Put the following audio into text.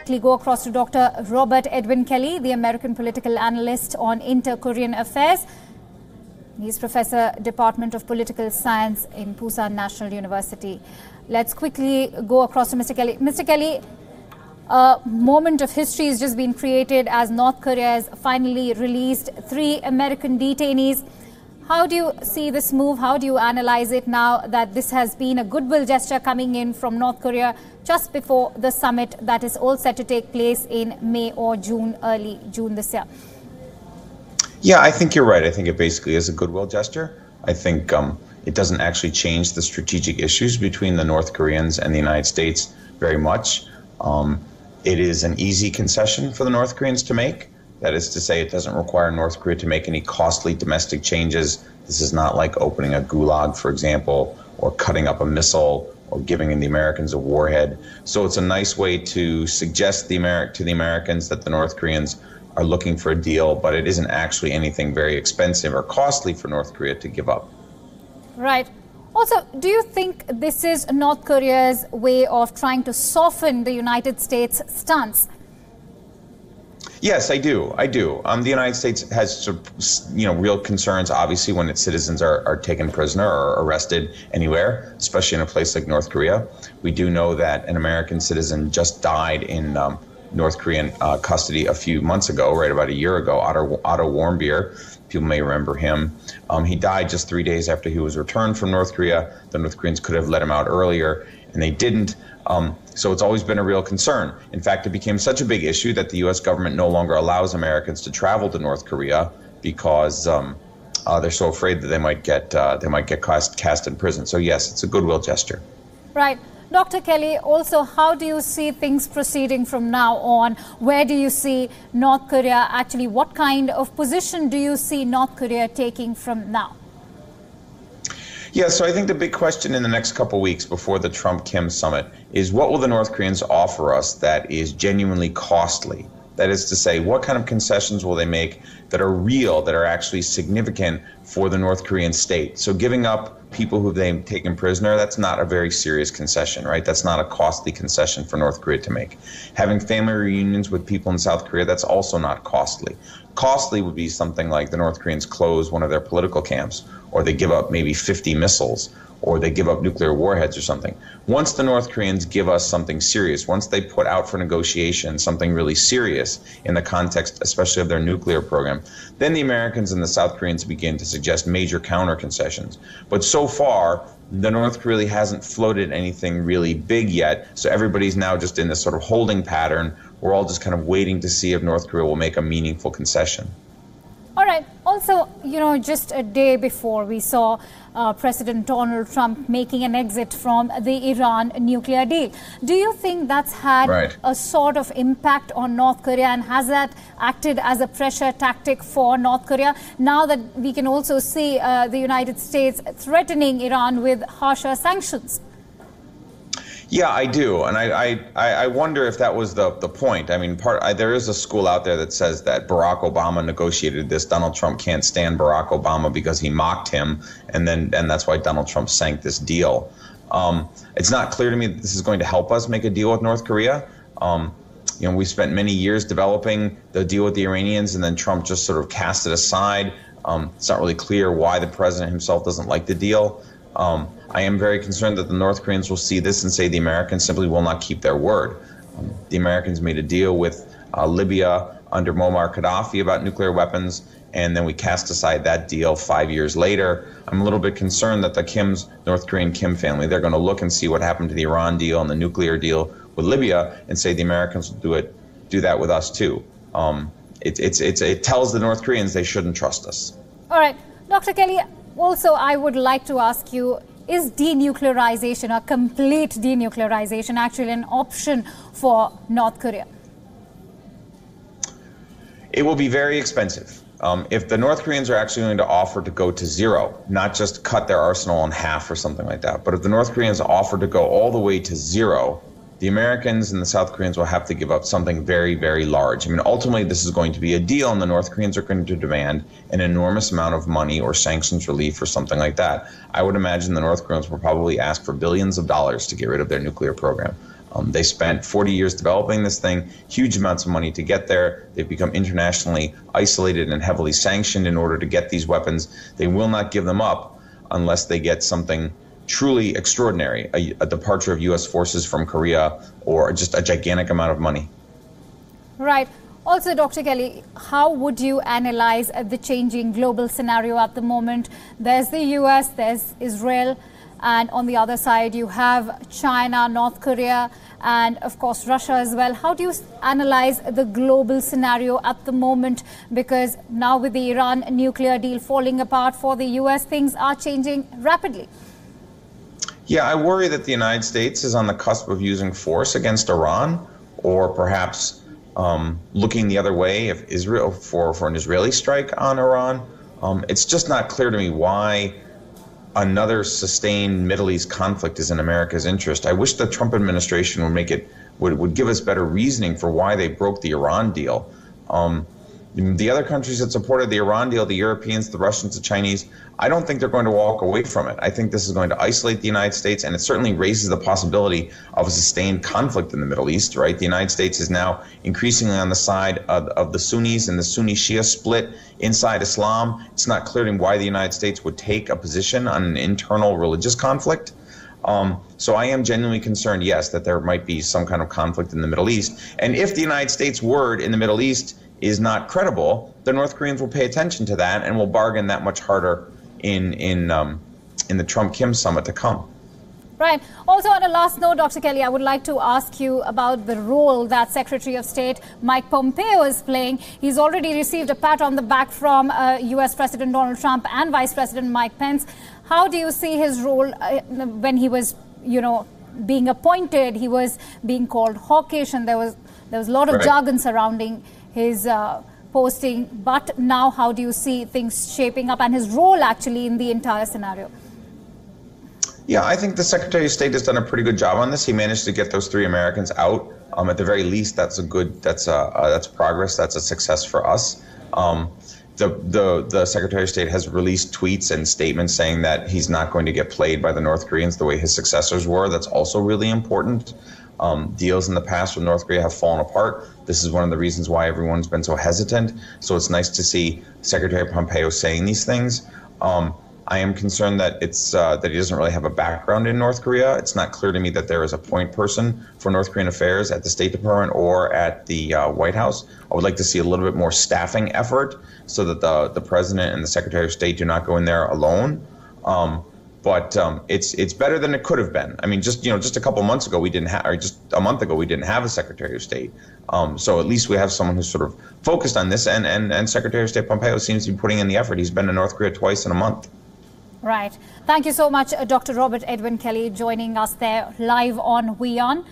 quickly go across to Dr. Robert Edwin Kelly, the American political analyst on inter-Korean affairs. He's Professor, Department of Political Science in Pusan National University. Let's quickly go across to Mr. Kelly. Mr. Kelly, a moment of history has just been created as North Korea has finally released 3 American detainees. How do you see this move? How do you analyze it now that this has been a goodwill gesture coming in from North Korea just before the summit that is all set to take place in May or June, early June this year? Yeah, I think you're right. I think it basically is a goodwill gesture. I think it doesn't actually change the strategic issues between the North Koreans and the United States very much. It is an easy concession for the North Koreans to make. That is to say, it doesn't require North Korea to make any costly domestic changes. This is not like opening a gulag, for example, or cutting up a missile or giving the Americans a warhead. So it's a nice way to suggest to the Americans that the North Koreans are looking for a deal, but it isn't actually anything very expensive or costly for North Korea to give up. Right. Also, do you think this is North Korea's way of trying to soften the United States' stance? Yes, I do. The United States has, real concerns, obviously, when its citizens are taken prisoner or arrested anywhere, especially in a place like North Korea. We do know that an American citizen just died in North Korean custody a few months ago, right about a year ago, Otto Warmbier. People may remember him. He died just 3 days after he was returned from North Korea. The North Koreans could have let him out earlier, and they didn't. So it's always been a real concern. In fact, it became such a big issue that the U.S. government no longer allows Americans to travel to North Korea because they're so afraid that they might get cast in prison. So yes, it's a goodwill gesture. Right. Dr. Kelly, also, how do you see things proceeding from now on? Where do you see North Korea actually? What kind of position do you see North Korea taking from now? Yeah, so I think the big question in the next couple of weeks before the Trump-Kim summit is what will the North Koreans offer us that is genuinely costly? That is to say, what kind of concessions will they make that are real, that are actually significant for the North Korean state? So giving up people who they've taken prisoner, that's not a very serious concession, right? That's not a costly concession for North Korea to make. Having family reunions with people in South Korea, that's also not costly. Costly would be something like the North Koreans close one of their political camps, or they give up maybe 50 missiles, or they give up nuclear warheads or something. Once the North Koreans give us something serious, once they put out for negotiation something really serious in the context, especially of their nuclear program, then the Americans and the South Koreans begin to suggest major counter concessions. But so far, the North Korea really hasn't floated anything really big yet, so everybody's now just in this sort of holding pattern. We're all just kind of waiting to see if North Korea will make a meaningful concession. All right. Also, just a day before we saw President Donald Trump making an exit from the Iran nuclear deal. Do you think that's had a sort of impact on North Korea, and has that acted as a pressure tactic for North Korea? Now that we can also see the United States threatening Iran with harsher sanctions. Yeah, I do, and I wonder if that was the point. I mean, there is a school out there that says that Barack Obama negotiated this. Donald Trump can't stand Barack Obama because he mocked him, and that's why Donald Trump sank this deal. It's not clear to me that this is going to help us make a deal with North Korea. We spent many years developing the deal with the Iranians, and then Trump just sort of cast it aside. It's not really clear why the president himself doesn't like the deal. I am very concerned that the North Koreans will see this and say the Americans simply will not keep their word. The Americans made a deal with Libya under Muammar Gaddafi about nuclear weapons, and then we cast aside that deal 5 years later. I'm a little bit concerned that the North Korean Kim family, they're going to look and see what happened to the Iran deal and the nuclear deal with Libya and say the Americans will do that with us too. It tells the North Koreans they shouldn't trust us. All right. Dr. Kelly, also I would like to ask you, is denuclearization, a complete denuclearization, actually an option for North Korea? It will be very expensive. If the North Koreans are actually going to offer to go to zero, not just cut their arsenal in half or something like that, but if the North Koreans offer to go all the way to zero, the Americans and the South Koreans will have to give up something very, very large. I mean, ultimately, this is going to be a deal, and the North Koreans are going to demand an enormous amount of money or sanctions relief or something like that. I would imagine the North Koreans will probably ask for billions of dollars to get rid of their nuclear program. They spent 40 years developing this thing, huge amounts of money to get there. They've become internationally isolated and heavily sanctioned in order to get these weapons. They will not give them up unless they get something truly extraordinary, a departure of U.S. forces from Korea, or just a gigantic amount of money. Right. Also, Dr. Kelly, how would you analyze the changing global scenario at the moment? There's the U.S., there's Israel, and on the other side you have China, North Korea, and of course Russia as well. How do you analyze the global scenario at the moment? Because now with the Iran nuclear deal falling apart for the U.S., things are changing rapidly. Yeah, I worry that the United States is on the cusp of using force against Iran, or perhaps looking the other way if Israel for an Israeli strike on Iran. It's just not clear to me why another sustained Middle East conflict is in America's interest. I wish the Trump administration would give us better reasoning for why they broke the Iran deal. The other countries that supported the Iran deal, the Europeans, the Russians, the Chinese, I don't think they're going to walk away from it. I think this is going to isolate the United States, and it certainly raises the possibility of a sustained conflict in the Middle East, right? The United States is now increasingly on the side of the Sunnis and the Sunni-Shia split inside Islam. It's not clear to me why the United States would take a position on an internal religious conflict. So I am genuinely concerned, yes, that there might be some kind of conflict in the Middle East. And if the United States' word in the Middle East is not credible, the North Koreans will pay attention to that and will bargain that much harder in the Trump-Kim summit to come. Right. Also, on a last note, Dr. Kelly, I would like to ask you about the role that Secretary of State Mike Pompeo is playing. He's already received a pat on the back from U.S. President Donald Trump and Vice President Mike Pence. How do you see his role when he was, being appointed? He was being called hawkish, and there was a lot of jargon surrounding his posting. But now, how do you see things shaping up and his role actually in the entire scenario? Yeah, I think the Secretary of State has done a pretty good job on this. He managed to get those 3 Americans out. At the very least, that's progress. That's a success for us. The Secretary of State has released tweets and statements saying that he's not going to get played by the North Koreans the way his successors were. That's also really important. Deals in the past with North Korea have fallen apart. This is one of the reasons why everyone's been so hesitant. So it's nice to see Secretary Pompeo saying these things. I am concerned that that he doesn't really have a background in North Korea. It's not clear to me that there is a point person for North Korean affairs at the State Department or at the White House. I would like to see a little bit more staffing effort so that the President and the Secretary of State do not go in there alone. But it's better than it could have been. I mean, just a couple months ago we didn't have, or just a month ago we didn't have a Secretary of State. So at least we have someone who's sort of focused on this, and Secretary of State Pompeo seems to be putting in the effort. He's been to North Korea twice in a month. Right. Thank you so much, Dr. Robert Edwin Kelly, joining us there live on WION.